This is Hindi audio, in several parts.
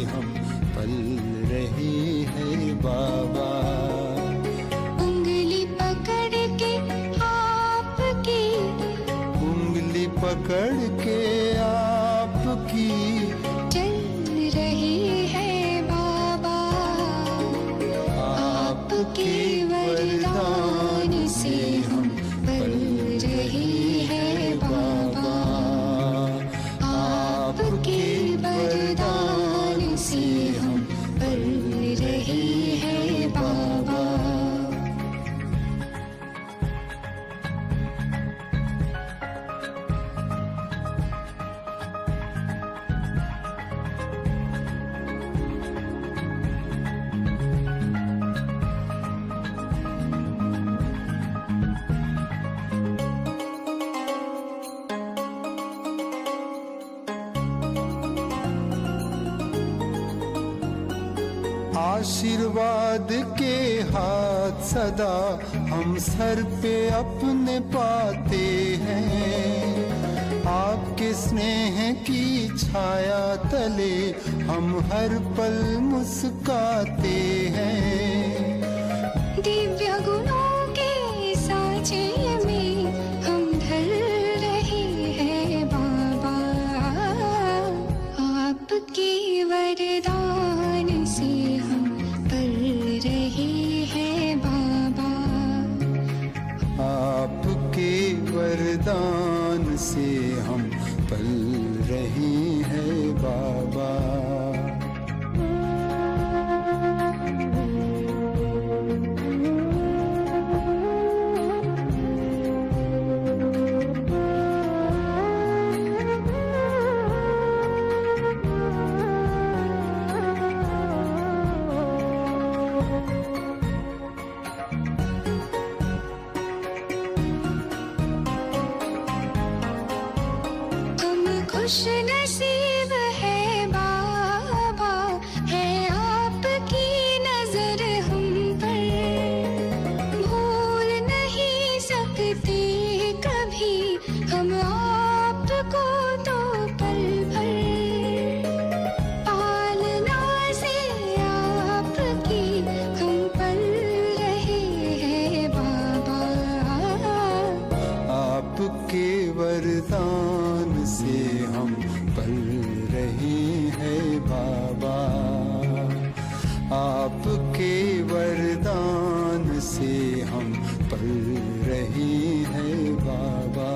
हम पल रहे हैं बाबा। उंगली पकड़ के आपकी, उंगली पकड़ के आपकी चल रहे हैं बाबा। आपके वरदान से हम पल रहे हैं बाबा। आपके वरदान से हम पल रहे हैं बाबा। आशीर्वाद के हाथ सदा हम सर पे अपने पाते हैं। आपके स्नेह की छाया तले हम हर पल मुस्काते हैं। दिव्य गुणों के साँचे में हम ढल रहे हैं बाबा। आपके वरदान से हम पल रहे हैं बाबा। आपके वरदान से हम पल रहे हैं बाबा। खुश नसीब है बाबा, है आपकी नजर हम पर। भूल नहीं सकते कभी हम आपको तो पल भर। पालना से आपकी हम पल रहे हैं बाबा। आपके वरदान से हम पल रहे हैं बाबा। आपके वरदान से हम पल रहे हैं बाबा।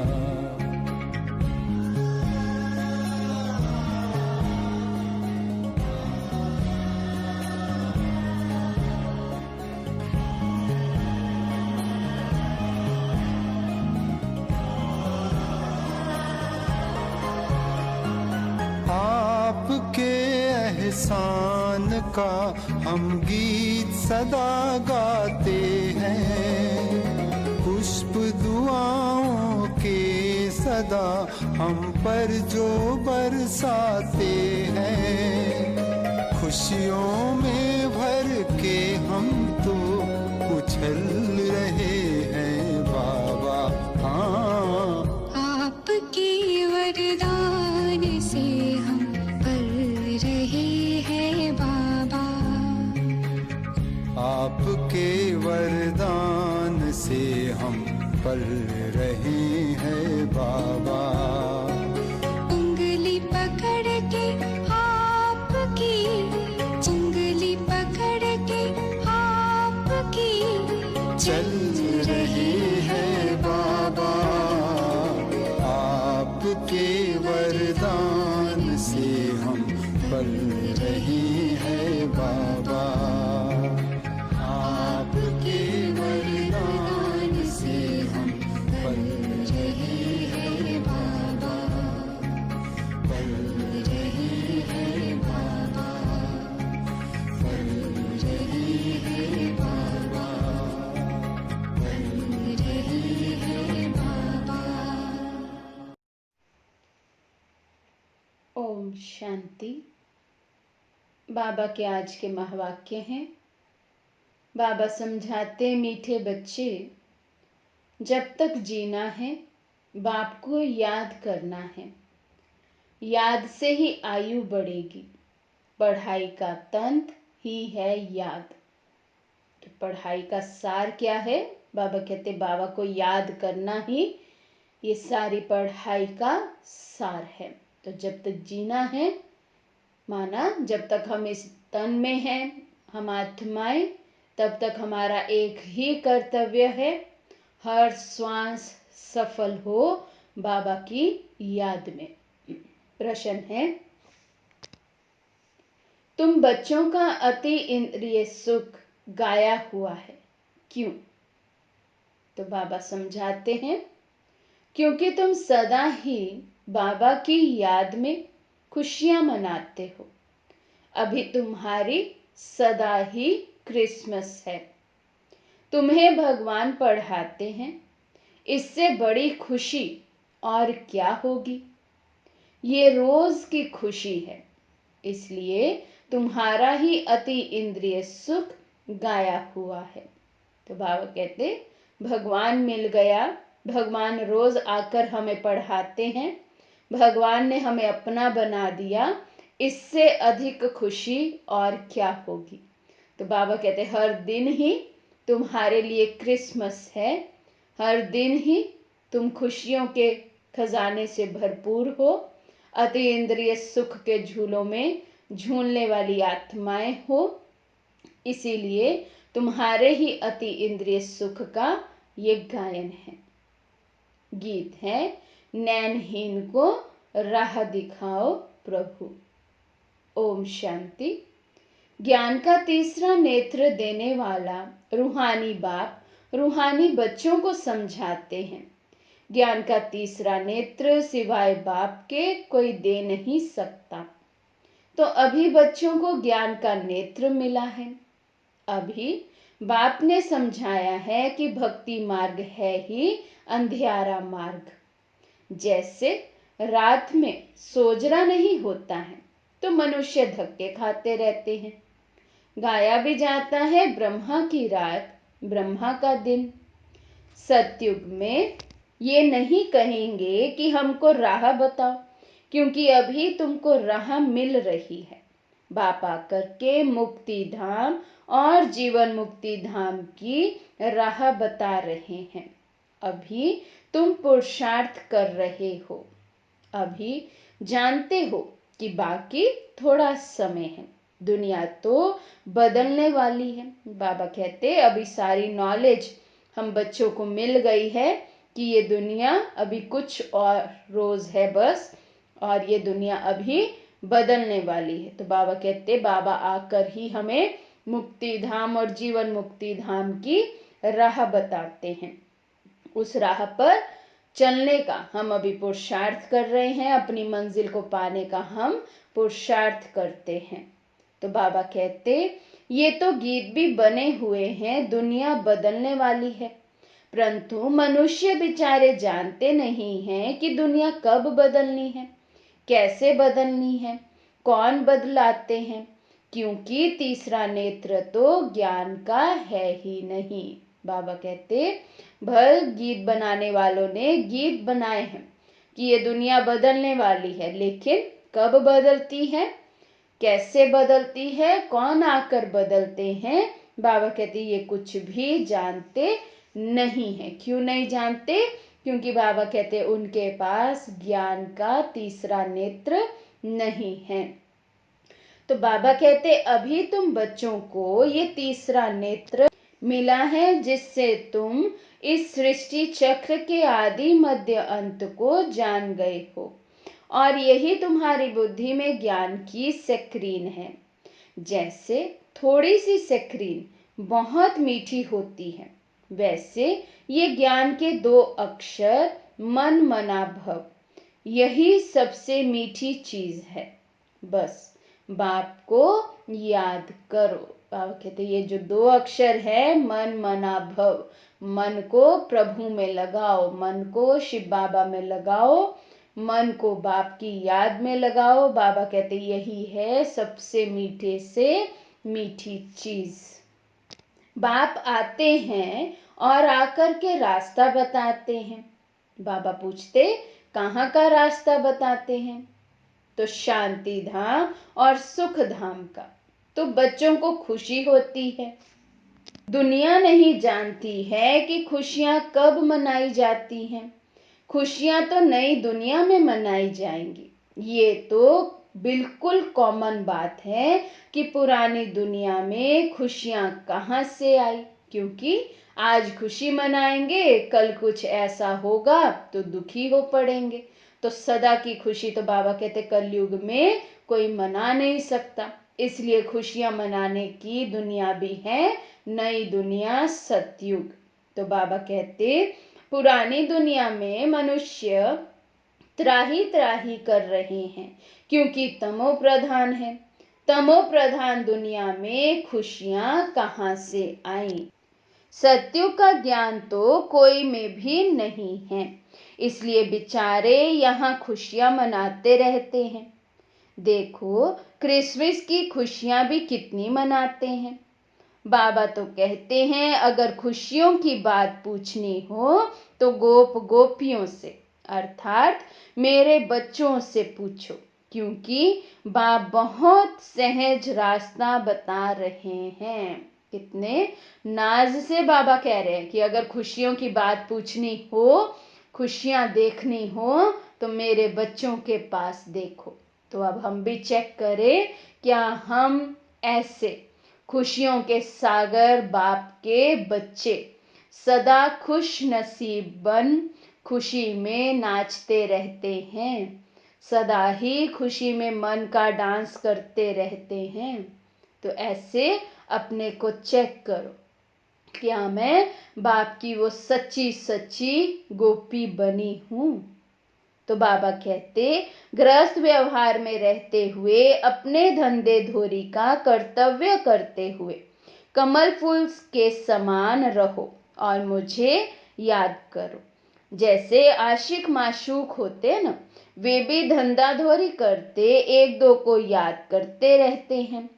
आपके एहसान का हम गीत सदा गाते हैं। पुष्प दुआओं के सदा हम पर जो बरसाते हैं। खुशियों में भर के हम तो उछल रहे हैं बाबा। हाँ, आपके वरदान से हम पल रहे हैं बाबा। आपके वरदान से हम पल रहे हैं बाबा। उंगली पकड़ के आपकी, उंगली पकड़ के आपकी चल रहे हैं बाबा। आपके वरदान से हम पल रहे हैं बाबा। आपके वरदान से हम पल रहे हैं बाबा। पल रहे हैं बाबा। पल रहे हैं बाबा। पल रहे हैं बाबा। ओम शांति। बाबा के आज के महावाक्य हैं। बाबा समझाते, मीठे बच्चे, जब तक जीना है बाप को याद करना है। याद से ही आयु बढ़ेगी। पढ़ाई का तंत्र ही है याद। तो पढ़ाई का सार क्या है? बाबा कहते बाबा को याद करना ही ये सारी पढ़ाई का सार है। तो जब तक जीना है, माना जब तक हम इस तन में हैं, हम आत्माएं, तब तक हमारा एक ही कर्तव्य है, हर श्वास सफल हो बाबा की याद में। प्रश्न है, तुम बच्चों का अति इंद्रिय सुख गाया हुआ है, क्यों? तो बाबा समझाते हैं, क्योंकि तुम सदा ही बाबा की याद में खुशियां मनाते हो। अभी तुम्हारी सदा ही क्रिसमस है। तुम्हें भगवान पढ़ाते हैं, इससे बड़ी खुशी और क्या होगी? ये रोज की खुशी है, इसलिए तुम्हारा ही अति इंद्रिय सुख गाया हुआ है। तो बाबा कहते भगवान मिल गया, भगवान रोज आकर हमें पढ़ाते हैं, भगवान ने हमें अपना बना दिया, इससे अधिक खुशी और क्या होगी? तो बाबा कहते हर दिन ही तुम्हारे लिए क्रिसमस है, हर दिन ही तुम खुशियों के खजाने से भरपूर हो, अति इंद्रिय सुख के झूलों में झूलने वाली आत्माएं हो, इसीलिए तुम्हारे ही अति इंद्रिय सुख का ये गायन है। गीत है, नैनहीन को राह दिखाओ प्रभु। ओम शांति। ज्ञान का तीसरा नेत्र देने वाला रूहानी बाप रूहानी बच्चों को समझाते हैं, ज्ञान का तीसरा नेत्र सिवाय बाप के कोई दे नहीं सकता। तो अभी बच्चों को ज्ञान का नेत्र मिला है। अभी बाप ने समझाया है कि भक्ति मार्ग है ही अंधियारा मार्ग। जैसे रात में सोजरा नहीं होता है तो मनुष्य धक्के खाते रहते हैं। गाया भी जाता है ब्रह्मा की रात, ब्रह्मा का दिन। सतयुग में ये नहीं कहेंगे कि हमको राह बताओ, क्योंकि अभी तुमको राह मिल रही है। बाप आकर के मुक्ति धाम और जीवन मुक्ति धाम की राह बता रहे हैं। अभी तुम पुरुषार्थ कर रहे हो, अभी जानते हो कि बाकी थोड़ा समय है, दुनिया तो बदलने वाली है। बाबा कहते अभी सारी नॉलेज हम बच्चों को मिल गई है कि ये दुनिया अभी कुछ और रोज है बस, और ये दुनिया अभी बदलने वाली है। तो बाबा कहते बाबा आकर ही हमें मुक्ति धाम और जीवन मुक्ति धाम की राह बताते हैं। उस राह पर चलने का हम अभी पुरुषार्थ कर रहे हैं, अपनी मंजिल को पाने का हम पुरुषार्थ करते हैं। तो बाबा कहते ये तो गीत भी बने हुए हैं, दुनिया बदलने वाली है, परंतु मनुष्य बेचारे जानते नहीं हैं कि दुनिया कब बदलनी है, कैसे बदलनी है, कौन बदलाते हैं, क्योंकि तीसरा नेत्र तो ज्ञान का है ही नहीं। बाबा कहते भल गीत बनाने वालों ने गीत बनाए हैं कि ये दुनिया बदलने वाली है, लेकिन कब बदलती है, कैसे बदलती है, कौन आकर बदलते हैं, बाबा कहते ये कुछ भी जानते नहीं है। क्यों नहीं जानते? क्योंकि बाबा कहते उनके पास ज्ञान का तीसरा नेत्र नहीं है। तो बाबा कहते अभी तुम बच्चों को ये तीसरा नेत्र मिला है, जिससे तुम इस सृष्टि चक्र के आदि मध्य अंत को जान गए हो, और यही तुम्हारी बुद्धि में ज्ञान की स्क्रीन है। जैसे थोड़ी सी स्क्रीन बहुत मीठी होती है, वैसे ये ज्ञान के दो अक्षर मन मना भव, यही सबसे मीठी चीज है। बस बाप को याद करो। बाबा कहते ये जो दो अक्षर है मन मना भव, मन को प्रभु में लगाओ, मन को शिव बाबा में लगाओ, मन को बाप की याद में लगाओ। बाबा कहते यही है सबसे मीठे से मीठी चीज। बाप आते हैं और आकर के रास्ता बताते हैं। बाबा पूछते कहाँ का रास्ता बताते हैं? तो शांति धाम और सुख धाम का। तो बच्चों को खुशी होती है। दुनिया नहीं जानती है कि खुशियां कब मनाई जाती हैं। खुशियां तो नई दुनिया में मनाई जाएंगी। ये तो बिल्कुल कॉमन बात है कि पुरानी दुनिया में खुशियां कहाँ से आई, क्योंकि आज खुशी मनाएंगे, कल कुछ ऐसा होगा तो दुखी हो पड़ेंगे। तो सदा की खुशी तो बाबा कहते कलयुग में कोई मना नहीं सकता। इसलिए खुशियां मनाने की दुनिया भी है नई दुनिया, सतयुग। तो बाबा कहते पुरानी दुनिया में मनुष्य त्राही त्राही कर रहे हैं क्योंकि तमो प्रधान है। तमो प्रधान दुनिया में खुशियां कहाँ से आई। सत्युग का ज्ञान तो कोई में भी नहीं है, इसलिए बेचारे यहाँ खुशियां मनाते रहते हैं। देखो क्रिसमस की खुशियां भी कितनी मनाते हैं। बाबा तो कहते हैं अगर खुशियों की बात पूछनी हो तो गोप गोपियों से अर्थात मेरे बच्चों से पूछो, क्योंकि बाप बहुत सहज रास्ता बता रहे हैं। कितने नाज से बाबा कह रहे हैं कि अगर खुशियों की बात पूछनी हो, खुशियां देखनी हो तो मेरे बच्चों के पास देखो। तो अब हम भी चेक करें क्या हम ऐसे खुशियों के सागर बाप के बच्चे सदा खुश नसीब बन खुशी में नाचते रहते हैं, सदा ही खुशी में मन का डांस करते रहते हैं। तो ऐसे अपने को चेक करो, क्या मैं बाप की वो सच्ची सच्ची गोपी बनी हूँ। तो बाबा कहते गृहस्थ व्यवहार में रहते हुए अपने धंधे धोरी का कर्तव्य करते हुए कमल फूल के समान रहो और मुझे याद करो। जैसे आशिक माशूक होते हैं ना, वे भी धंधा धोरी करते एक दो को याद करते रहते हैं,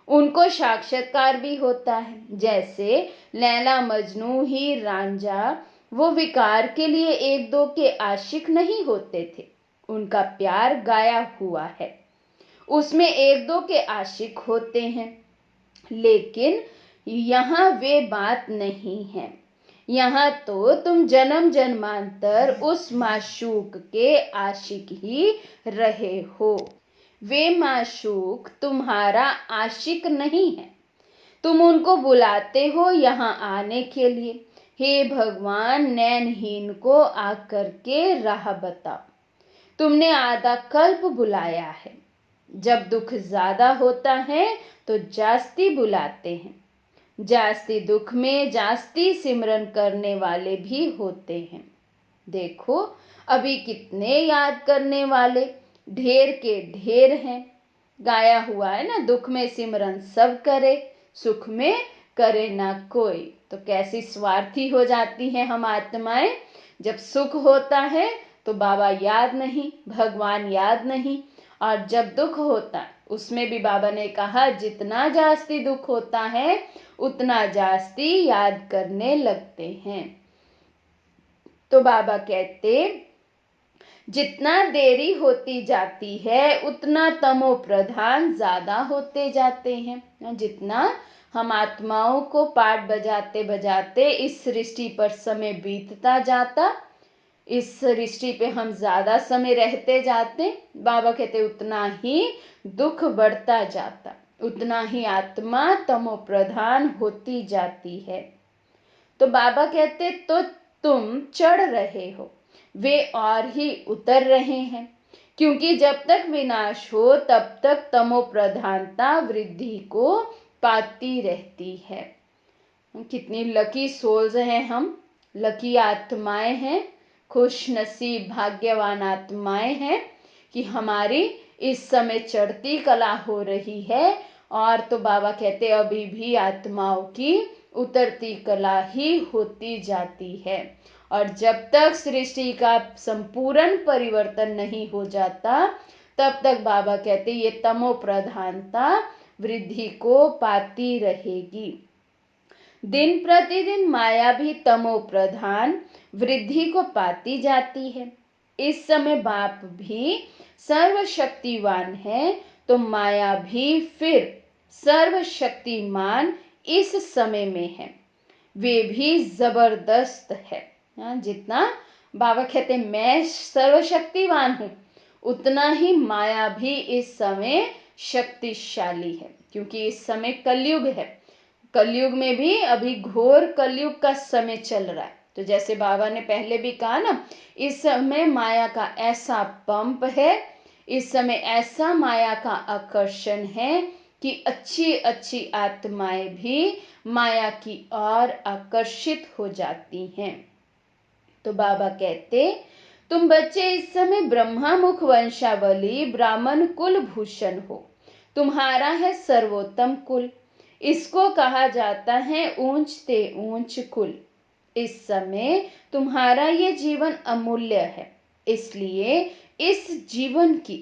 उनको साक्षात्कार भी होता है। जैसे लैला मजनू हीर रांझा वो विकार के लिए एक दो के आशिक नहीं होते थे, उनका प्यार गाया हुआ है, उसमें एक दो के आशिक होते हैं। लेकिन यहाँ वे बात नहीं है। यहाँ तो तुम जन्म जन्मांतर उस माशूक के आशिक ही रहे हो। वे माशूक तुम्हारा आशिक नहीं है, तुम उनको बुलाते हो यहाँ आने के लिए। हे भगवान नैनहीन को आकर के राह बताओ। तुमने आधा कल्प बुलाया है, जब दुख ज्यादा होता है तो जास्ती बुलाते हैं। जास्ती दुख में जास्ती सिमरन करने वाले भी होते हैं। देखो अभी कितने याद करने वाले ढेर के ढेर हैं। गाया हुआ है ना, दुख में सिमरन सब करे, सुख में करे ना कोई। तो कैसी स्वार्थी हो जाती हैं हम आत्माएं। जब सुख होता है तो बाबा याद नहीं, भगवान याद नहीं, और जब दुख होता उसमें भी बाबा ने कहा जितना जास्ती दुख होता है उतना जास्ती याद करने लगते हैं। तो बाबा कहते जितना देरी होती जाती है उतना तमो प्रधान ज्यादा होते जाते हैं। जितना हम आत्माओं को पाठ बजाते बजाते इस सृष्टि पर समय बीतता जाता, इस सृष्टि पे हम ज्यादा समय रहते जाते, बाबा कहते उतना ही दुख बढ़ता जाता, उतना ही आत्मा तमो प्रधान होती जाती है। तो बाबा कहते तो तुम चढ़ रहे हो, वे और ही उतर रहे हैं, क्योंकि जब तक विनाश हो तब तक तमो प्रधानता वृद्धि को पाती रहती है। कितनी लकी सोल्स हैं हम, लकी आत्माएं हैं, खुश नसीब भाग्यवान आत्माएं हैं कि हमारी इस समय चढ़ती कला हो रही है। और तो बाबा कहते अभी भी आत्माओं की उतरती कला ही होती जाती है, और जब तक सृष्टि का संपूर्ण परिवर्तन नहीं हो जाता तब तक बाबा कहते ये तमो प्रधानता वृद्धि को पाती रहेगी। दिन प्रतिदिन माया भी तमो प्रधान वृद्धि को पाती जाती है। इस समय बाप भी सर्वशक्तिवान है तो माया भी फिर सर्वशक्तिमान इस समय में है, वे भी जबरदस्त है। जितना बाबा कहते मैं सर्वशक्तिवान हूँ, उतना ही माया भी इस समय शक्तिशाली है, क्योंकि इस समय कलयुग है। कलयुग में भी अभी घोर कलयुग का समय चल रहा है। तो जैसे बाबा ने पहले भी कहा ना, इस समय माया का ऐसा पंप है, इस समय ऐसा माया का आकर्षण है कि अच्छी अच्छी आत्माएं भी माया की ओर आकर्षित हो जाती हैं। तो बाबा कहते तुम बच्चे इस समय ब्रह्मा मुख वंशावली ब्राह्मण कुल भूषण हो, तुम्हारा है सर्वोत्तम कुल, इसको कहा जाता है ऊंच ते ऊंच कुल। इस समय तुम्हारा ये जीवन अमूल्य है, इसलिए इस जीवन की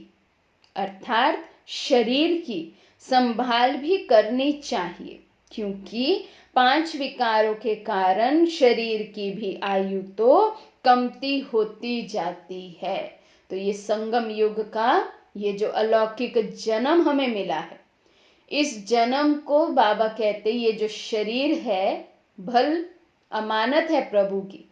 अर्थात शरीर की संभाल भी करनी चाहिए, क्योंकि 5 विकारों के कारण शरीर की भी आयु तो कमती होती जाती है। तो ये संगम युग का ये जो अलौकिक जन्म हमें मिला है, इस जन्म को बाबा कहते ये जो शरीर है भल अमानत है प्रभु की,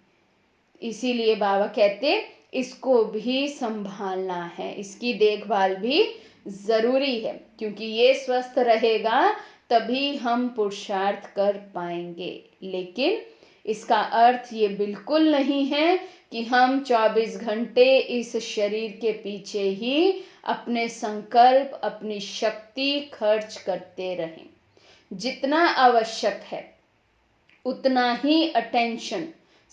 इसीलिए बाबा कहते इसको भी संभालना है, इसकी देखभाल भी जरूरी है, क्योंकि ये स्वस्थ रहेगा तभी हम पुरुषार्थ कर पाएंगे। लेकिन इसका अर्थ ये बिल्कुल नहीं है कि हम 24 घंटे इस शरीर के पीछे ही अपने संकल्प अपनी शक्ति खर्च करते रहें। जितना आवश्यक है उतना ही अटेंशन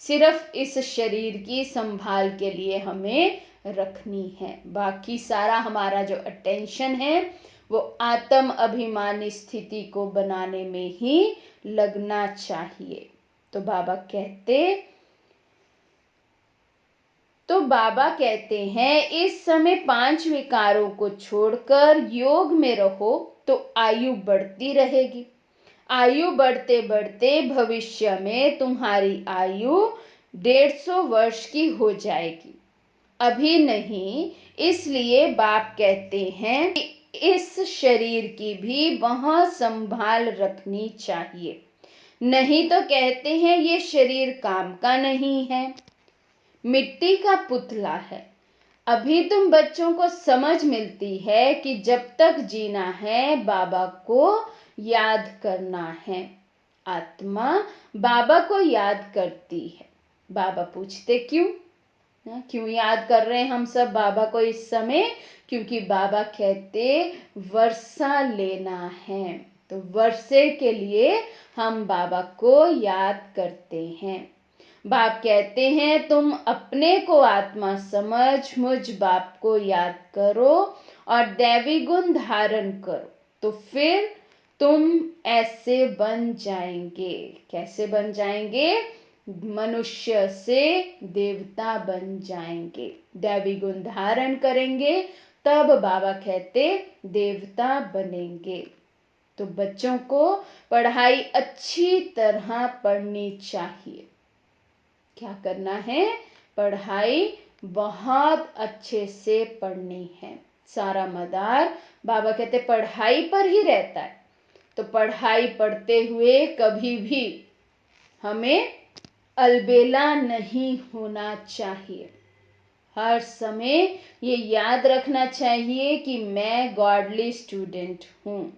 सिर्फ इस शरीर की संभाल के लिए हमें रखनी है। बाकी सारा हमारा जो अटेंशन है वो आत्म अभिमानी स्थिति को बनाने में ही लगना चाहिए। तो बाबा कहते हैं इस समय 5 विकारों को छोड़कर योग में रहो तो आयु बढ़ती रहेगी। आयु बढ़ते बढ़ते भविष्य में तुम्हारी आयु 150 वर्ष की हो जाएगी, अभी नहीं। इसलिए बाप कहते हैं कि इस शरीर की भी बहुत संभाल रखनी चाहिए, नहीं तो कहते हैं ये शरीर काम का नहीं है, मिट्टी का पुतला है। अभी तुम बच्चों को समझ मिलती है कि जब तक जीना है बाबा को याद करना है। आत्मा बाबा को याद करती है। बाबा पूछते क्यों? क्यों याद कर रहे हैं हम सब बाबा को इस समय? क्योंकि बाबा कहते वर्षा लेना है, तो वर्षे के लिए हम बाबा को याद करते हैं। बाप कहते हैं तुम अपने को आत्मा समझ मुझ बाप को याद करो और दैवी गुण धारण करो, तो फिर तुम ऐसे बन जाएंगे। कैसे बन जाएंगे? मनुष्य से देवता बन जाएंगे। दैवी गुण धारण करेंगे तब बाबा कहते देवता बनेंगे। तो बच्चों को पढ़ाई अच्छी तरह पढ़नी चाहिए। क्या करना है? पढ़ाई बहुत अच्छे से पढ़नी है। सारा मदार बाबा कहते पढ़ाई पर ही रहता है, तो पढ़ाई पढ़ते हुए कभी भी हमें अलबेला नहीं होना चाहिए। हर समय ये याद रखना चाहिए कि मैं गॉडली स्टूडेंट हूँ।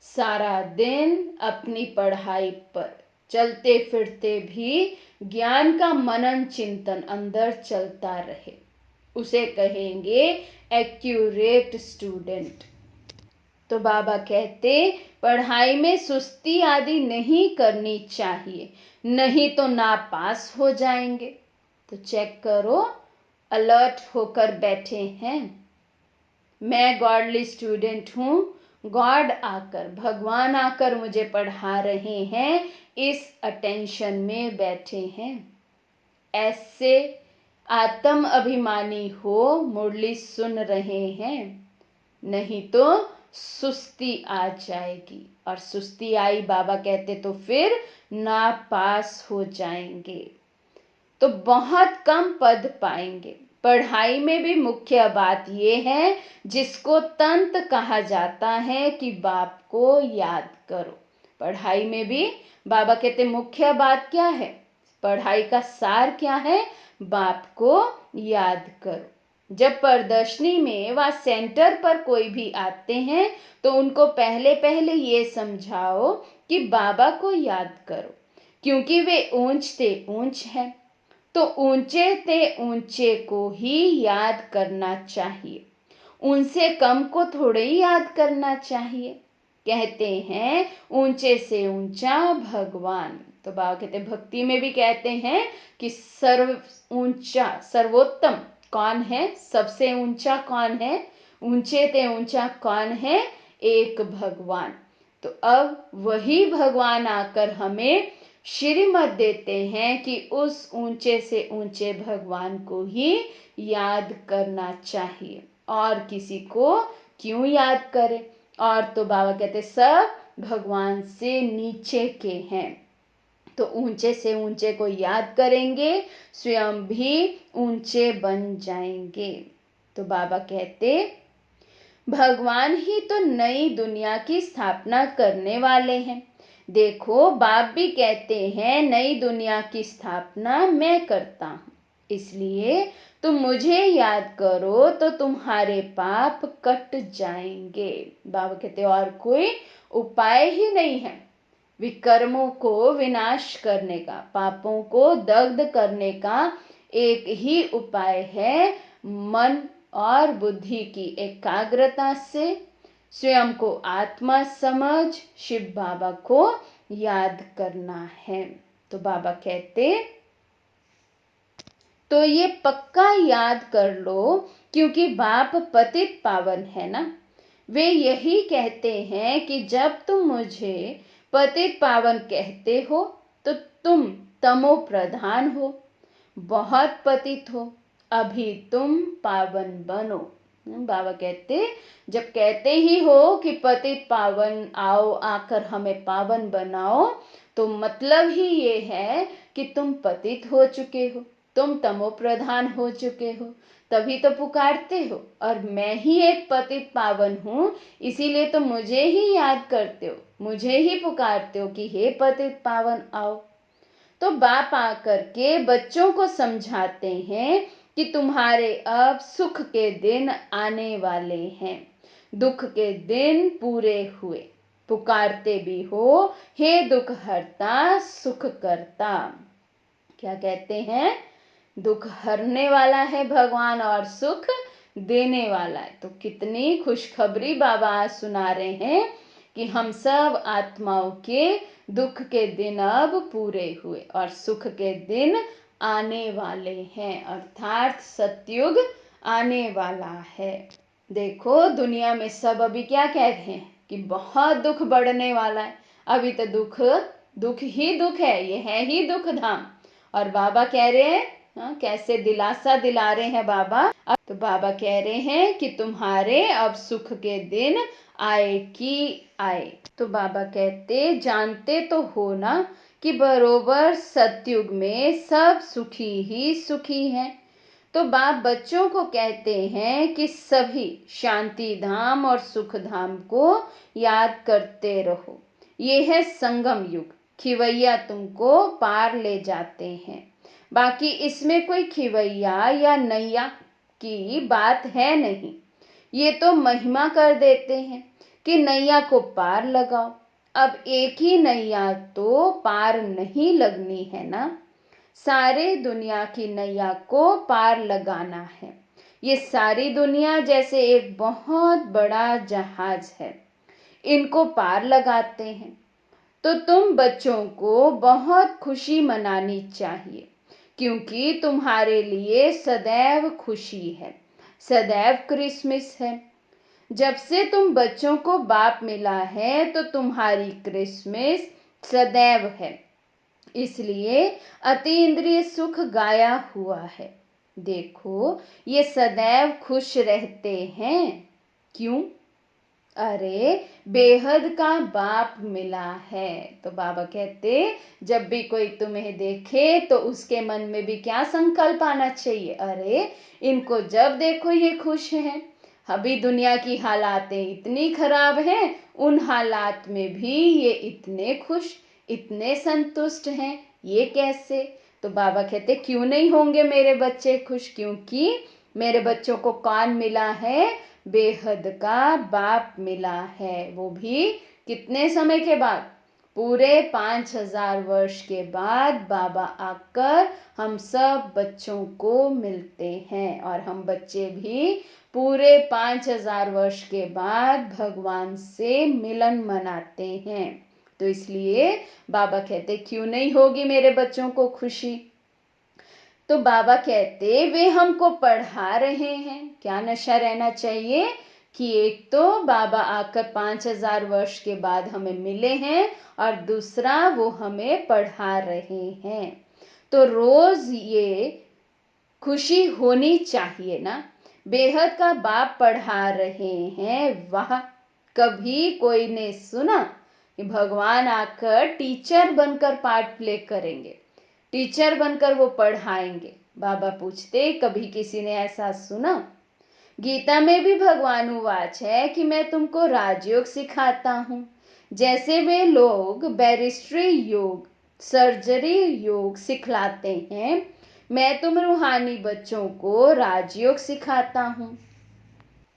सारा दिन अपनी पढ़ाई पर चलते फिरते भी ज्ञान का मनन चिंतन अंदर चलता रहे, उसे कहेंगे एक्यूरेट स्टूडेंट। तो बाबा कहते पढ़ाई में सुस्ती आदि नहीं करनी चाहिए, नहीं तो नापास हो जाएंगे। तो चेक करो, अलर्ट होकर बैठे हैं। मैं गॉडली स्टूडेंट हूँ, गॉड आकर भगवान आकर मुझे पढ़ा रहे हैं, इस अटेंशन में बैठे हैं। ऐसे आत्म अभिमानी हो, मुरली सुन रहे हैं, नहीं तो सुस्ती आ जाएगी, और सुस्ती आई बाबा कहते तो फिर नापास हो जाएंगे, तो बहुत कम पद पाएंगे। पढ़ाई में भी मुख्य बात यह है जिसको तंत कहा जाता है कि बाप को याद करो। पढ़ाई में भी बाबा कहते मुख्य बात क्या है, पढ़ाई का सार क्या है, बाप को याद करो। जब प्रदर्शनी में व सेंटर पर कोई भी आते हैं तो उनको पहले पहले ये समझाओ कि बाबा को याद करो, क्योंकि वे ऊंच ते ऊंच हैं, तो ऊंचे ते ऊंचे को ही याद करना चाहिए, उनसे कम को थोड़े ही याद करना चाहिए। कहते हैं ऊंचे से ऊंचा भगवान। तो बाबा कहते भक्ति में भी कहते हैं कि सर्व ऊंचा सर्वोत्तम कौन है, सबसे ऊंचा कौन है, ऊंचे ते ऊंचा कौन है, एक भगवान। तो अब वही भगवान आकर हमें श्रीमत देते हैं कि उस ऊंचे से ऊंचे भगवान को ही याद करना चाहिए, और किसी को क्यों याद करें। और तो बाबा कहते सब भगवान से नीचे के हैं, तो ऊंचे से ऊंचे को याद करेंगे, स्वयं भी ऊंचे बन जाएंगे। तो बाबा कहते भगवान ही तो नई दुनिया की स्थापना करने वाले हैं। देखो बाप भी कहते हैं नई दुनिया की स्थापना मैं करता हूँ, इसलिए तुम मुझे याद करो तो तुम्हारे पाप कट जाएंगे। बाबा कहते और कोई उपाय ही नहीं है विकर्मों को विनाश करने का, पापों को दग्ध करने का एक ही उपाय है, मन और बुद्धि की एकाग्रता से स्वयं को आत्मा समझ शिव बाबा को याद करना है। तो बाबा कहते तो ये पक्का याद कर लो, क्योंकि बाप पतित पावन है ना। वे यही कहते हैं कि जब तुम मुझे पतित पावन कहते हो तो तुम तमो प्रधान हो, बहुत पतित हो, अभी तुम पावन बनो। बाबा कहते जब कहते ही हो कि पतित पावन आओ, आकर हमें पावन बनाओ, तो मतलब ही ये है कि तुम पतित हो चुके हो, तुम तमो प्रधान हो चुके हो, तभी तो पुकारते हो। और मैं ही एक पतित पावन हूँ, इसीलिए तो मुझे ही याद करते हो, मुझे ही पुकारते हो कि हे पतित पावन आओ। तो बाप आकर के बच्चों को समझाते हैं कि तुम्हारे अब सुख के दिन आने वाले हैं, दुख के दिन पूरे हुए, पुकारते भी हो हे दुख हरता सुख करता। क्या कहते हैं, दुख हरने वाला है भगवान और सुख देने वाला है। तो कितनी खुशखबरी बाबा आज सुना रहे हैं कि हम सब आत्माओं के दुख के दिन अब पूरे हुए और सुख के दिन आने वाले हैं, अर्थात सतयुग आने वाला है। देखो दुनिया में सब अभी क्या कह रहे हैं कि बहुत दुख बढ़ने वाला है, अभी तो दुख दुख ही दुख है, ये है ही दुख धाम। और बाबा कह रहे हैं कैसे दिलासा दिला रहे हैं बाबा। तो बाबा कह रहे हैं कि तुम्हारे अब सुख के दिन आए कि आए। तो बाबा कहते जानते तो हो ना कि बरोबर सतयुग में सब सुखी ही सुखी हैं। तो बाप बच्चों को कहते हैं कि सभी शांति धाम और सुख धाम को याद करते रहो, ये है संगम युग, खिवैया तुमको पार ले जाते हैं। बाकी इसमें कोई खिवैया या नैया की बात है नहीं, ये तो महिमा कर देते हैं कि नैया को पार लगाओ। अब एक ही नैया तो पार नहीं लगनी है ना, सारे दुनिया की नैया को पार लगाना है। ये सारी दुनिया जैसे एक बहुत बड़ा जहाज है, इनको पार लगाते हैं। तो तुम बच्चों को बहुत खुशी मनानी चाहिए, क्योंकि तुम्हारे लिए सदैव खुशी है, सदैव क्रिसमस है। जब से तुम बच्चों को बाप मिला है तो तुम्हारी क्रिसमस सदैव है, इसलिए अतीन्द्रिय सुख गाया हुआ है। देखो ये सदैव खुश रहते हैं, क्यों? अरे बेहद का बाप मिला है। तो बाबा कहते जब भी कोई तुम्हें देखे तो उसके मन में भी क्या संकल्प आना चाहिए, अरे इनको जब देखो ये खुश हैं। अभी दुनिया की हालातें इतनी खराब हैं, उन हालात में भी ये इतने खुश, इतने संतुष्ट हैं, ये कैसे। तो बाबा कहते क्यों नहीं होंगे मेरे बच्चे खुश, क्योंकि मेरे बच्चों को कौन मिला है, बेहद का बाप मिला है। वो भी कितने समय के बाद, पूरे 5,000 वर्ष के बाद बाबा आकर हम सब बच्चों को मिलते हैं, और हम बच्चे भी पूरे 5,000 वर्ष के बाद भगवान से मिलन मनाते हैं। तो इसलिए बाबा कहते क्यों नहीं होगी मेरे बच्चों को खुशी। तो बाबा कहते वे हमको पढ़ा रहे हैं। क्या नशा रहना चाहिए कि एक तो बाबा आकर 5,000 वर्ष के बाद हमें मिले हैं, और दूसरा वो हमें पढ़ा रहे हैं। तो रोज ये खुशी होनी चाहिए ना। बेहद का बाप पढ़ा रहे हैं, वाह। कभी कोई ने सुना कि भगवान आकर टीचर बनकर पाठ प्ले करेंगे, टीचर बनकर वो पढ़ाएंगे। बाबा पूछते कभी किसी ने ऐसा सुना। गीता में भी भगवान उवाच है कि मैं तुमको राजयोग सिखाता हूँ। जैसे वे लोग बैरिस्ट्री योग, सर्जरी योग सिखलाते हैं, मैं तुम रूहानी बच्चों को राजयोग सिखाता हूँ।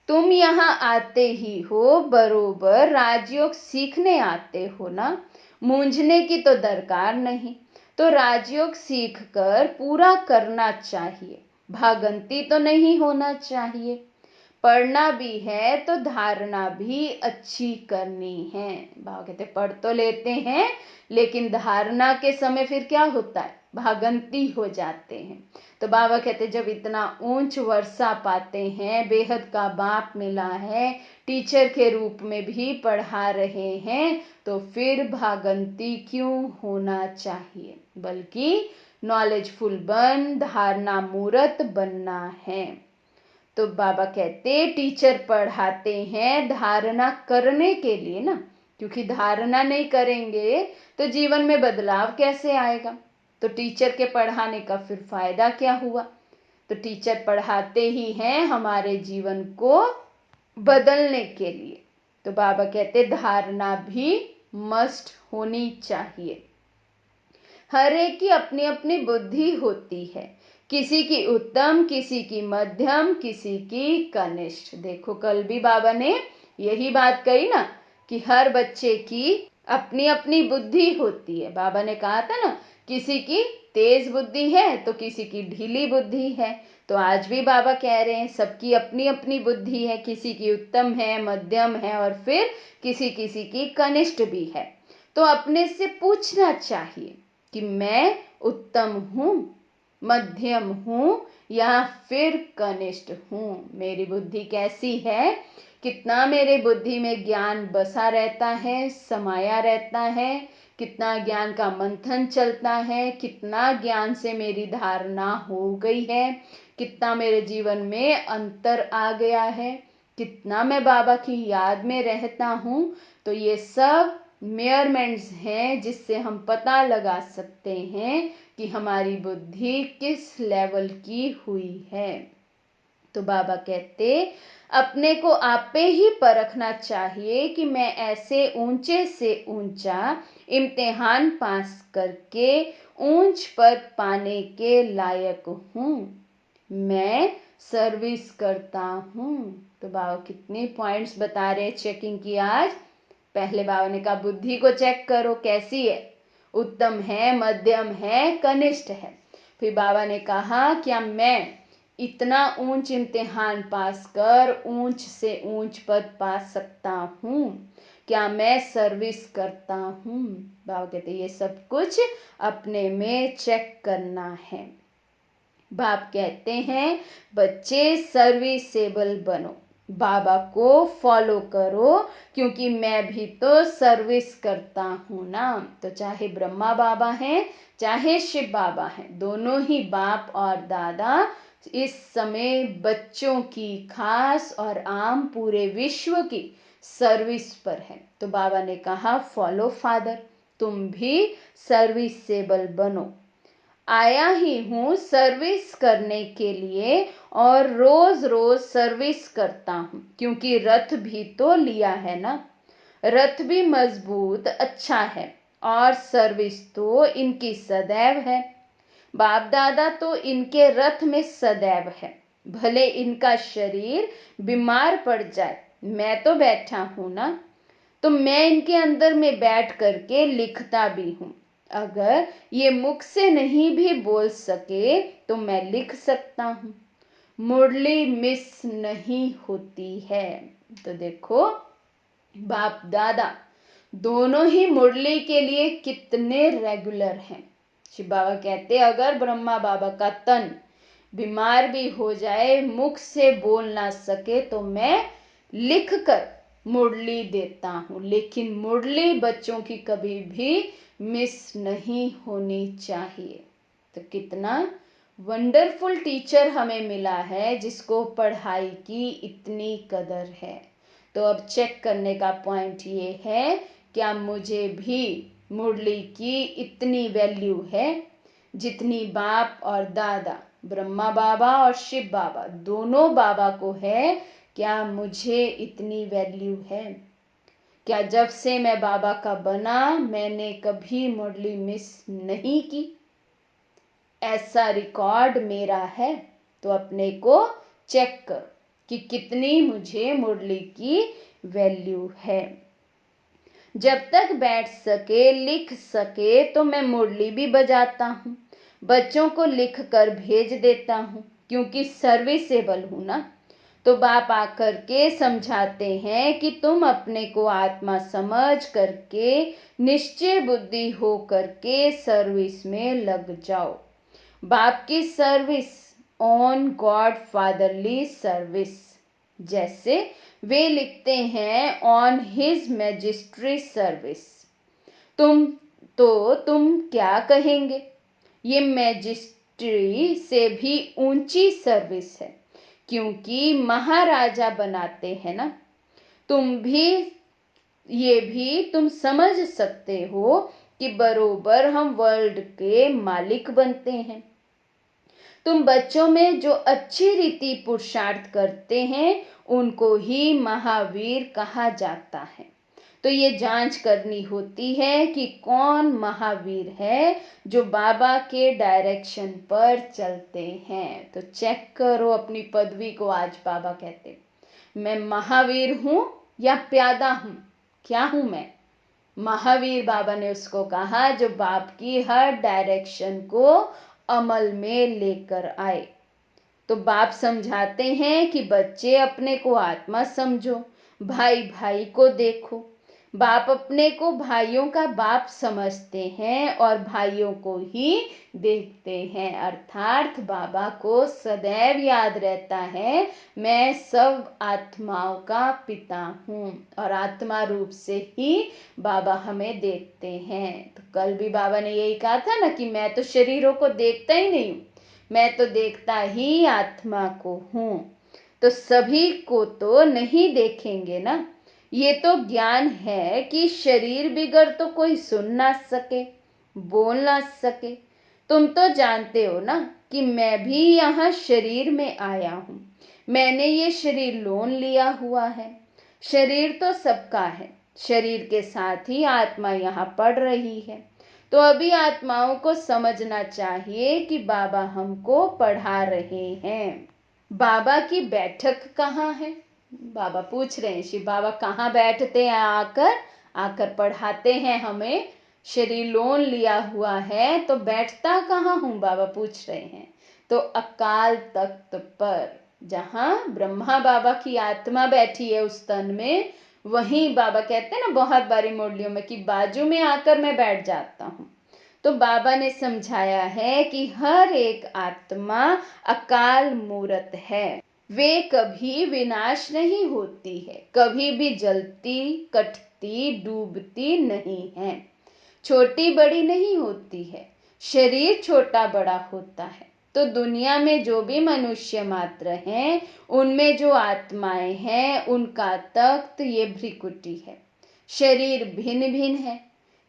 तुम यहाँ आते ही हो, बरोबर राजयोग सीखने आते हो ना, मूंझने की तो दरकार नहीं। तो राजयोग सीख कर पूरा करना चाहिए, भागंती तो नहीं होना चाहिए। पढ़ना भी है तो धारणा भी अच्छी करनी है। बाबा कहते पढ़ तो लेते हैं, लेकिन धारणा के समय फिर क्या होता है, भागंती हो जाते हैं। तो बाबा कहते जब इतना ऊंच वर्षा पाते हैं, बेहद का बाप मिला है, टीचर के रूप में भी पढ़ा रहे हैं, तो फिर भागंती क्यों होना चाहिए, बल्कि नॉलेजफुल बन धारणा मूर्त बनना है। तो बाबा कहते टीचर पढ़ाते हैं धारणा करने के लिए ना, क्योंकि धारणा नहीं करेंगे तो जीवन में बदलाव कैसे आएगा। तो टीचर के पढ़ाने का फिर फायदा क्या हुआ। तो टीचर पढ़ाते ही हैं हमारे जीवन को बदलने के लिए। तो बाबा कहते धारणा भी मस्ट होनी चाहिए। हर एक की अपनी अपनी बुद्धि होती है, किसी की उत्तम, किसी की मध्यम, किसी की कनिष्ठ। देखो कल भी बाबा ने यही बात कही ना कि हर बच्चे की अपनी अपनी बुद्धि होती है। बाबा ने कहा था ना किसी की तेज बुद्धि है तो किसी की ढीली बुद्धि है। तो आज भी बाबा कह रहे हैं सबकी अपनी अपनी बुद्धि है, किसी की उत्तम है, मध्यम है, और फिर किसी किसी की कनिष्ठ भी है। तो अपने से पूछना चाहिए कि मैं उत्तम हूँ, मध्यम हूँ, या फिर कनिष्ठ हूँ। मेरी बुद्धि कैसी है, कितना मेरे बुद्धि में ज्ञान बसा रहता है, समाया रहता है, कितना ज्ञान का मंथन चलता है, कितना ज्ञान से मेरी धारणा हो गई है, कितना मेरे जीवन में अंतर आ गया है, कितना मैं बाबा की याद में रहता हूँ। तो ये सब मेयरमेंट्स हैं जिससे हम पता लगा सकते हैं कि हमारी बुद्धि किस लेवल की हुई है। तो बाबा कहते अपने को आपे ही परखना चाहिए कि मैं ऐसे ऊंचे से ऊंचा इम्तिहान पास करके ऊंच पद पाने के लायक हूँ। मैं सर्विस करता हूँ। तो बाबा कितने पॉइंट्स बता रहे चेकिंग की आज। पहले बाबा ने कहा बुद्धि को चेक करो कैसी है, उत्तम है, मध्यम है, कनिष्ठ है। फिर बाबा ने कहा क्या मैं इतना ऊंच इम्तिहान पास कर ऊंच से ऊंच पद पा सकता हूँ, क्या मैं सर्विस करता हूँ। बाबा कहते ये सब कुछ अपने में चेक करना है। बाप कहते हैं बच्चे सर्विसेबल बनो, बाबा को फॉलो करो, क्योंकि मैं भी तो सर्विस करता हूँ ना। तो चाहे ब्रह्मा बाबा हैं, चाहे शिव बाबा हैं, दोनों ही बाप और दादा इस समय बच्चों की खास और आम पूरे विश्व की सर्विस पर है। तो बाबा ने कहा फॉलो फादर, तुम भी सर्विसेबल बनो। आया ही हूँ सर्विस करने के लिए और रोज रोज सर्विस करता हूँ, क्योंकि रथ भी तो लिया है ना। रथ भी मजबूत अच्छा है और सर्विस तो इनकी सदैव है। बाप दादा तो इनके रथ में सदैव है। भले इनका शरीर बीमार पड़ जाए, मैं तो बैठा हूं ना, तो मैं इनके अंदर में बैठ करके लिखता भी हूं। अगर ये मुख से नहीं भी बोल सके तो मैं लिख सकता हूं। मुरली मिस नहीं होती है। तो देखो, बाप दादा दोनों ही मुरली के लिए कितने रेगुलर हैं। शिव बाबा कहते अगर ब्रह्मा बाबा का तन बीमार भी हो जाए, मुख से बोल ना सके, तो मैं लिख कर मुरली देता हूँ। लेकिन मुरली बच्चों की कभी भी मिस नहीं होनी चाहिए। तो कितना वंडरफुल टीचर हमें मिला है जिसको पढ़ाई की इतनी कदर है। तो अब चेक करने का पॉइंट ये है, क्या मुझे भी मुरली की इतनी वैल्यू है जितनी बाप और दादा, ब्रह्मा बाबा और शिव बाबा दोनों बाबा को है? क्या मुझे इतनी वैल्यू है? क्या जब से मैं बाबा का बना मैंने कभी मुरली मिस नहीं की? ऐसा रिकॉर्ड मेरा है। तो अपने को चेक करो कि कितनी मुझे मुरली की वैल्यू है। जब तक बैठ सके लिख सके तो मैं मुरली भी बजाता हूँ, बच्चों को लिख कर भेज देता हूँ, क्योंकि सर्विसेबल हूँ ना। तो बाप आकर के समझाते हैं कि तुम अपने को आत्मा समझ करके निश्चय बुद्धि हो करके सर्विस में लग जाओ। बाप की service, on God fatherly service, जैसे वे लिखते हैं ऑन हिज मैजिस्ट्री सर्विस। तुम क्या कहेंगे? ये मैजिस्ट्री से भी ऊंची सर्विस है, क्योंकि महाराजा बनाते हैं ना। तुम समझ सकते हो कि बरोबर हम वर्ल्ड के मालिक बनते हैं। तुम बच्चों में जो अच्छी रीति पुरुषार्थ करते हैं उनको ही महावीर कहा जाता है। तो ये जांच करनी होती है कि कौन महावीर है जो बाबा के डायरेक्शन पर चलते हैं। तो चेक करो अपनी पदवी को। आज बाबा कहते मैं महावीर हूं या प्यादा हूं? क्या हूं मैं? महावीर बाबा ने उसको कहा जो बाप की हर डायरेक्शन को अमल में लेकर आए। तो बाप समझाते हैं कि बच्चे अपने को आत्मा समझो, भाई भाई को देखो। बाप अपने को भाइयों का बाप समझते हैं और भाइयों को ही देखते हैं। अर्थात बाबा को सदैव याद रहता है मैं सब आत्माओं का पिता हूँ, और आत्मा रूप से ही बाबा हमें देखते हैं। तो कल भी बाबा ने यही कहा था ना कि मैं तो शरीरों को देखता ही नहीं हूँ, मैं तो देखता ही आत्मा को हूँ। तो सभी को तो नहीं देखेंगे ना। ये तो ज्ञान है कि शरीर बिगर तो कोई सुन ना सके, बोल ना सके। तुम तो जानते हो ना कि मैं भी यहाँ शरीर में आया हूँ। मैंने ये शरीर लोन लिया हुआ है। शरीर तो सबका है, शरीर के साथ ही आत्मा यहाँ पढ़ रही है। तो अभी आत्माओं को समझना चाहिए कि बाबा हमको पढ़ा रहे हैं। बाबा की बैठक कहाँ है? बाबा पूछ रहे हैं शिव बाबा कहाँ बैठते हैं? आकर पढ़ाते हैं हमें। शरीर लोन लिया हुआ है तो बैठता कहाँ हूँ? बाबा पूछ रहे हैं। तो अकाल तख्त पर, जहाँ ब्रह्मा बाबा की आत्मा बैठी है उस तन में, वहीं बाबा कहते हैं ना बहुत बारी मुरलियों में कि बाजू में आकर मैं बैठ जाता हूँ। तो बाबा ने समझाया है कि हर एक आत्मा अकाल मूरत है। वे कभी विनाश नहीं होती है, कभी भी जलती कटती डूबती नहीं है, छोटी बड़ी नहीं होती है। शरीर छोटा बड़ा होता है, तो दुनिया में जो भी मनुष्य मात्र हैं, उनमें जो आत्माएं हैं, उनका तख्त ये भ्रिकुटी है। शरीर भिन्न भिन्न है,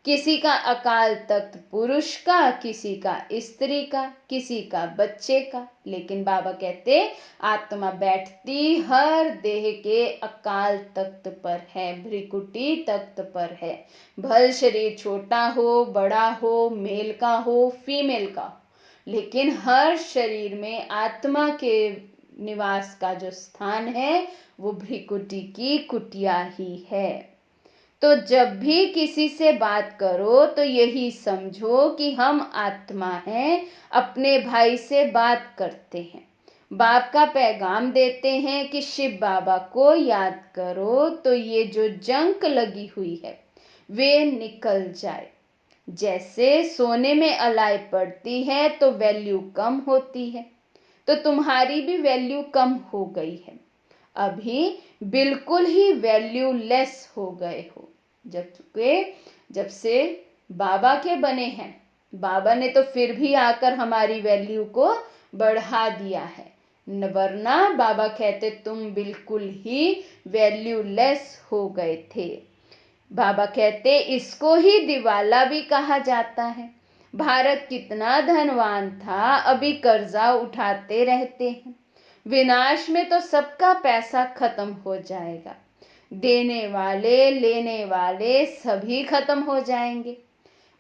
किसी का अकाल तख्त पुरुष का, किसी का स्त्री का, किसी का बच्चे का। लेकिन बाबा कहते आत्मा बैठती हर देह के अकाल तख्त पर है, भ्रिकुटी तख्त पर है। भल शरीर छोटा हो, बड़ा हो, मेल का हो, फीमेल का हो, लेकिन हर शरीर में आत्मा के निवास का जो स्थान है वो भ्रिकुटी की कुटिया ही है। तो जब भी किसी से बात करो तो यही समझो कि हम आत्मा हैं, अपने भाई से बात करते हैं, बाप का पैगाम देते हैं कि शिव बाबा को याद करो, तो ये जो जंक लगी हुई है वे निकल जाए। जैसे सोने में अलाई पड़ती है तो वैल्यू कम होती है, तो तुम्हारी भी वैल्यू कम हो गई है। अभी बिल्कुल ही वैल्यू लेस हो गए हो। जब से बाबा के बने हैं, बाबा ने तो फिर भी आकर हमारी वैल्यू को बढ़ा दिया है, वरना बाबा कहते तुम बिल्कुल ही वैल्यू लेस हो गए थे। बाबा कहते इसको ही दिवाला भी कहा जाता है। भारत कितना धनवान था, अभी कर्जा उठाते रहते हैं। विनाश में तो सबका पैसा खत्म हो जाएगा, देने वाले लेने वाले सभी खत्म हो जाएंगे।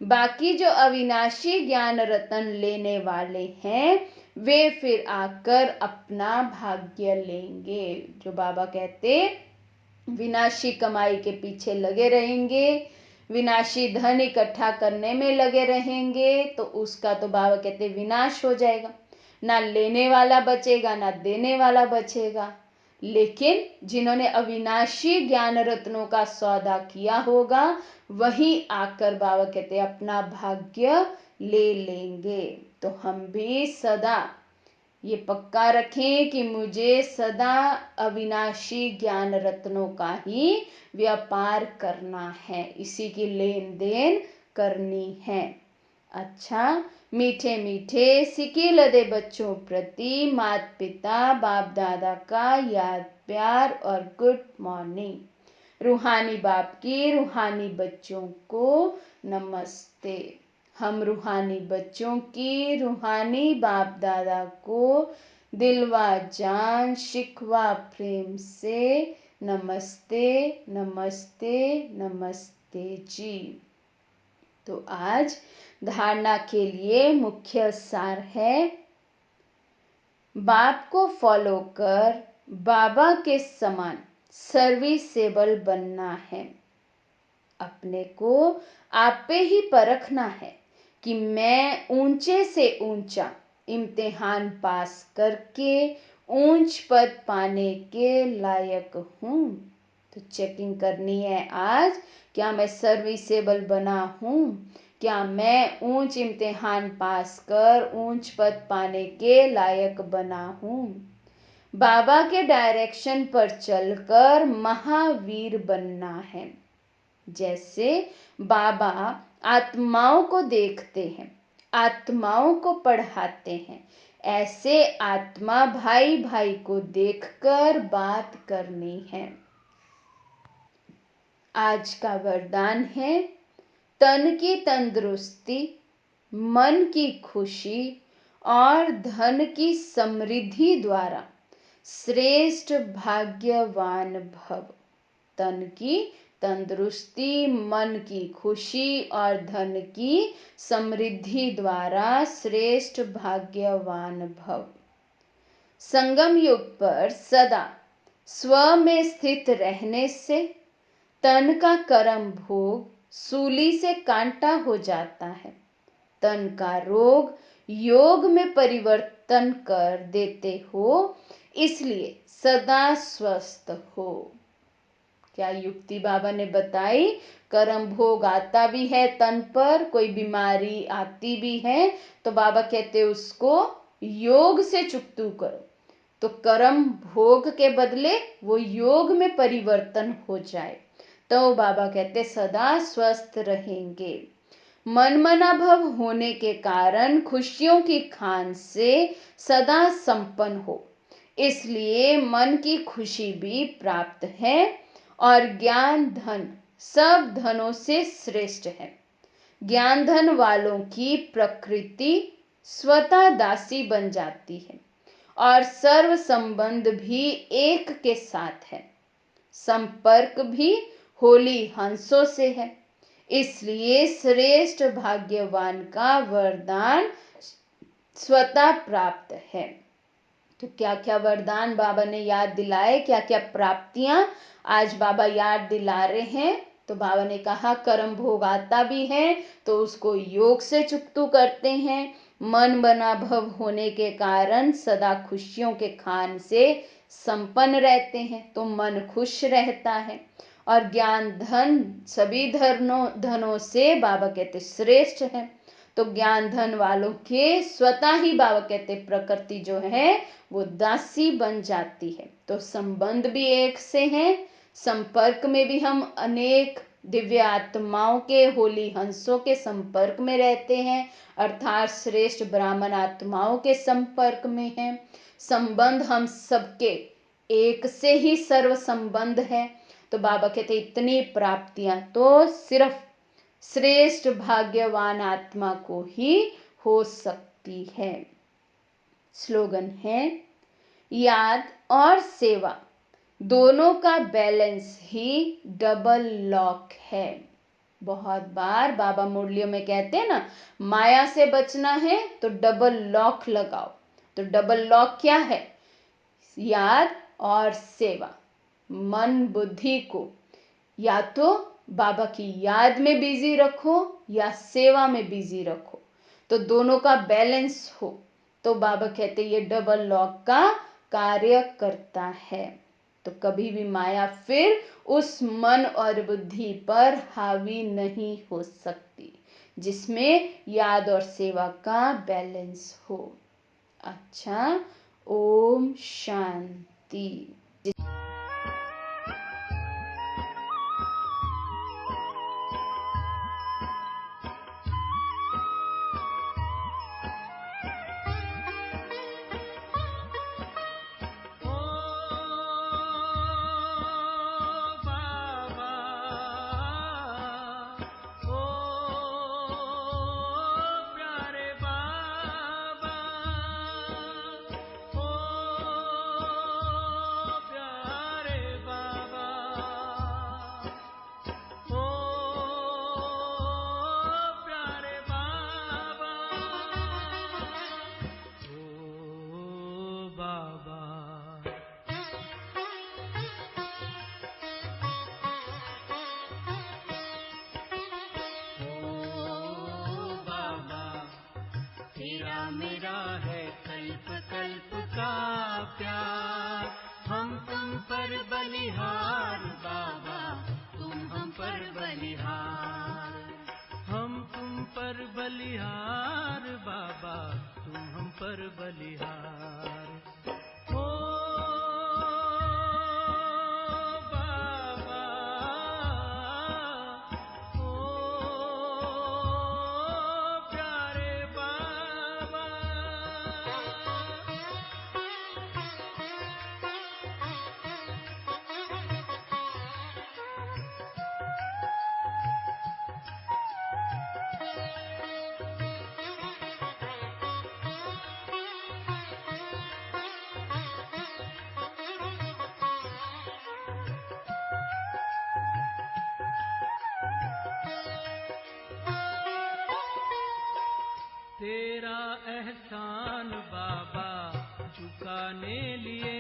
बाकी जो अविनाशी ज्ञान रतन लेने वाले हैं वे फिर आकर अपना भाग्य लेंगे। जो बाबा कहते विनाशी कमाई के पीछे लगे रहेंगे, विनाशी धन इकट्ठा करने में लगे रहेंगे, तो उसका तो बाबा कहते विनाश हो जाएगा। ना लेने वाला बचेगा, ना देने वाला बचेगा। लेकिन जिन्होंने अविनाशी ज्ञान रत्नों का सौदा किया होगा वही आकर बाबा कहते अपना भाग्य ले लेंगे। तो हम भी सदा ये पक्का रखें कि मुझे सदा अविनाशी ज्ञान रत्नों का ही व्यापार करना है, इसी की लेन देन करनी है। अच्छा, मीठे मीठे सिके लदे बच्चों प्रति माता पिता बाप दादा का याद प्यार और गुड मॉर्निंग। रूहानी बाप की रूहानी बच्चों को नमस्ते। हम रूहानी बच्चों की रूहानी बाप दादा को दिलवा जान शिकवा प्रेम से नमस्ते नमस्ते नमस्ते जी। तो आज धारणा के लिए मुख्य सार है, बाप को फॉलो कर बाबा के समान सर्विसेबल बनना है। अपने को आप पे ही परखना है कि मैं ऊंचे से ऊंचा इम्तिहान पास करके ऊंच पद पाने के लायक हूँ। तो चेकिंग करनी है आज, क्या मैं सर्विसेबल बना हूँ? क्या मैं ऊंच इम्तिहान पास कर ऊंच पद पाने के लायक बना हूँ? बाबा के डायरेक्शन पर चलकर महावीर बनना है। जैसे बाबा आत्माओं को देखते हैं, आत्माओं को पढ़ाते हैं, ऐसे आत्मा भाई भाई को देखकर बात करनी है। आज का वरदान है, तन की तंदुरुस्ती, मन की खुशी और धन की समृद्धि द्वारा श्रेष्ठ भाग्यवान भव। तन की तंदुरुस्ती, मन की खुशी और धन की समृद्धि द्वारा श्रेष्ठ भाग्यवान भव। संगम युग पर सदा स्व में स्थित रहने से तन का कर्म भोग सूली से कांटा हो जाता है। तन का रोग योग में परिवर्तन कर देते हो, इसलिए सदा स्वस्थ हो। क्या युक्ति बाबा ने बताई? कर्म भोग आता भी है तन पर, कोई बीमारी आती भी है, तो बाबा कहते उसको योग से चुकतू करो, तो कर्म भोग के बदले वो योग में परिवर्तन हो जाए, तो बाबा कहते सदा स्वस्थ रहेंगे। मनमना भव होने के कारण खुशियों की खान से सदा संपन्न हो, इसलिए मन की खुशी भी प्राप्त है और ज्ञान धन सब धनों से श्रेष्ठ है। ज्ञान धन वालों की प्रकृति स्वतः दासी बन जाती है और सर्व संबंध भी एक के साथ है। संपर्क भी होली हंसों से है, इसलिए श्रेष्ठ भाग्यवान का वरदान स्वतः प्राप्त है। तो क्या क्या वरदान बाबा ने याद दिलाए, क्या क्या प्राप्तियां आज बाबा याद दिला रहे हैं। तो बाबा ने कहा कर्म भोग आता भी है तो उसको योग से चुकतू करते हैं। मन बना भव होने के कारण सदा खुशियों के खान से संपन्न रहते हैं, तो मन खुश रहता है। और ज्ञान धन सभी धनों से बाबा कहते श्रेष्ठ है। तो ज्ञान धन वालों के स्वतः ही बाबा कहते प्रकृति जो है वो दासी बन जाती है। तो संबंध भी एक से हैं, संपर्क में भी हम अनेक दिव्य आत्माओं के होली हंसों के संपर्क में रहते हैं, अर्थात श्रेष्ठ ब्राह्मण आत्माओं के संपर्क में हैं। संबंध हम सबके एक से ही सर्व संबंध है। तो बाबा कहते इतनी प्राप्तियां तो सिर्फ श्रेष्ठ भाग्यवान आत्मा को ही हो सकती है। स्लोगन है याद और सेवा दोनों का बैलेंस ही डबल लॉक है। बहुत बार बाबा मुरलियों में कहते हैं ना, माया से बचना है तो डबल लॉक लगाओ। तो डबल लॉक क्या है? याद और सेवा। मन बुद्धि को या तो बाबा की याद में बिजी रखो या सेवा में बिजी रखो, तो दोनों का बैलेंस हो तो बाबा कहते ये डबल लॉक का कार्य करता है। तो कभी भी माया फिर उस मन और बुद्धि पर हावी नहीं हो सकती जिसमें याद और सेवा का बैलेंस हो। अच्छा, ओम शांति। मेरा है कल्प कल्प का प्यार, हम तुम पर बलिहार बाबा, तुम हम पर बलिहार, हम तुम पर बलिहार बाबा, तुम हम पर बलिहार। ओ बाबा, ओ प्यारे बाबा, तेरा एहसान बाबा चुकाने लिए,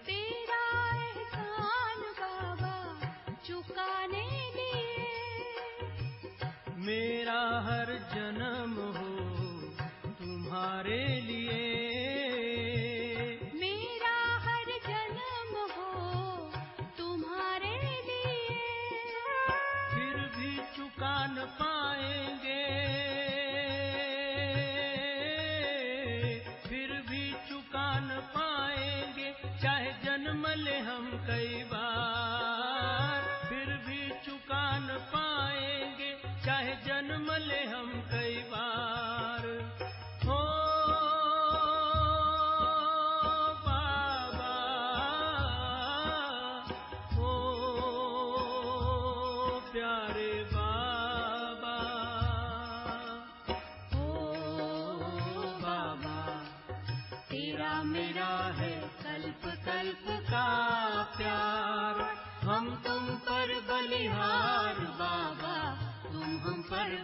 तेरा एहसान बाबा चुकाने लिए, मेरा हर जन्म हो तुम्हारे लिए, मेरा हर जन्म हो तुम्हारे लिए, फिर भी चुका न पाएंगे, फिर भी चुका न पाएंगे, चाहे जन्म ले हम कई बार, फिर भी चुका न पाएंगे, चाहे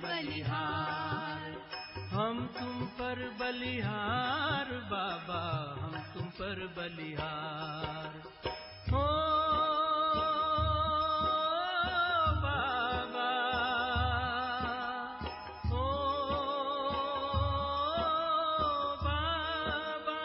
बलिहार। हम तुम पर बलिहार बाबा, हम तुम पर बलिहार। हो बाबा, हो बाबा।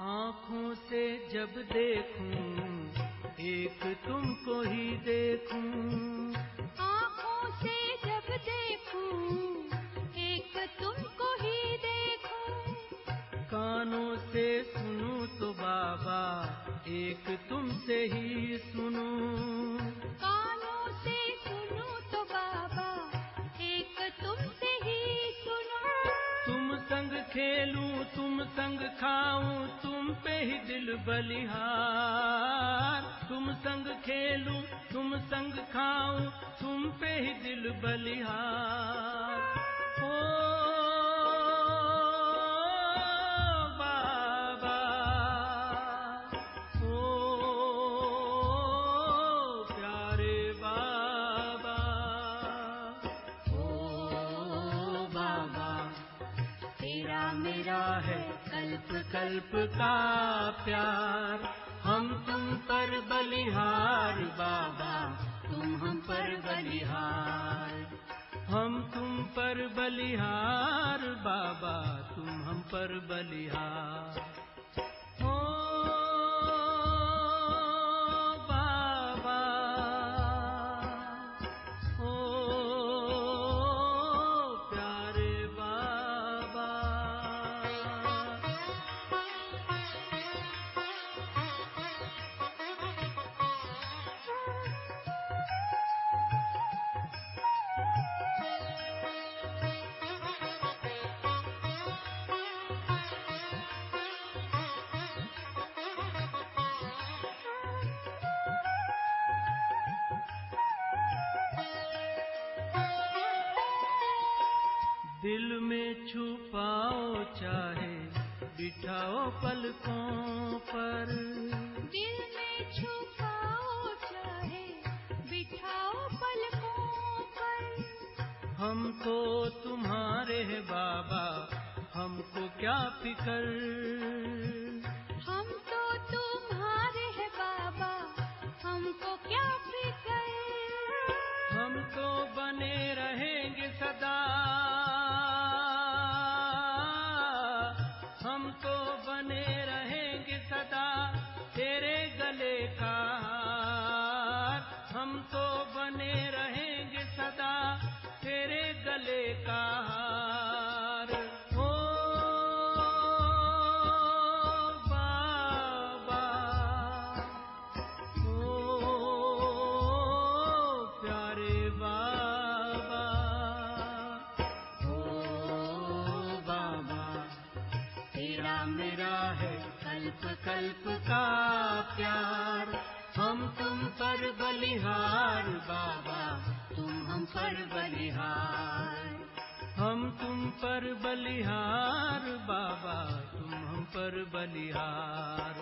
आँखों से जब देखूं एक तुमको ही देखूं, आँखों से जब देखूं एक तुमको ही देखूं, कानों से सुनूं तो बाबा एक तुमसे ही सुनूं, कानों से सुनूं तो बाबा एक तुमसे ही सुनूं। तुम संग खेलूं तुम संग खाऊं तुम पे ही दिल बलिहार। तुम संग खेलूं तुम संग खाऊं तुम पे ही दिल बलिहार। ओ बाबा, ओ प्यारे बाबा, ओ बाबा। तेरा मेरा है कल्प कल्प का प्यार, हम तुम पर बलिहार बाबा, तुम हम पर बलिहार। हम तुम पर बलिहार बाबा, तुम हम पर बलिहार। ओ बाबा, ओ प्यारे बाबा। दिल में छुपाओ चाहे बिठाओ पलकों पर, दिल में छुपाओ चाहे बिठाओ पलकों पर, हम तो तुम्हारे हैं बाबा, हमको क्या फिकर। हम तो तुम्हारे हैं बाबा, हमको क्या फिक्र। हम तो बने रहेंगे सदा, हम तो बने रहेंगे सदा तेरे गले का हार। हम तो बने रहेंगे सदा तेरे गले का हार। ओ बाबा, ओ प्यारे बाबा, ओ बाबा। तेरा मेरा है कल्प कल्प का प्यार, हम तुम पर बलिहार बाबा, तुम हम पर बलिहार। हम तुम पर बलिहार बाबा, तुम हम पर बलिहार।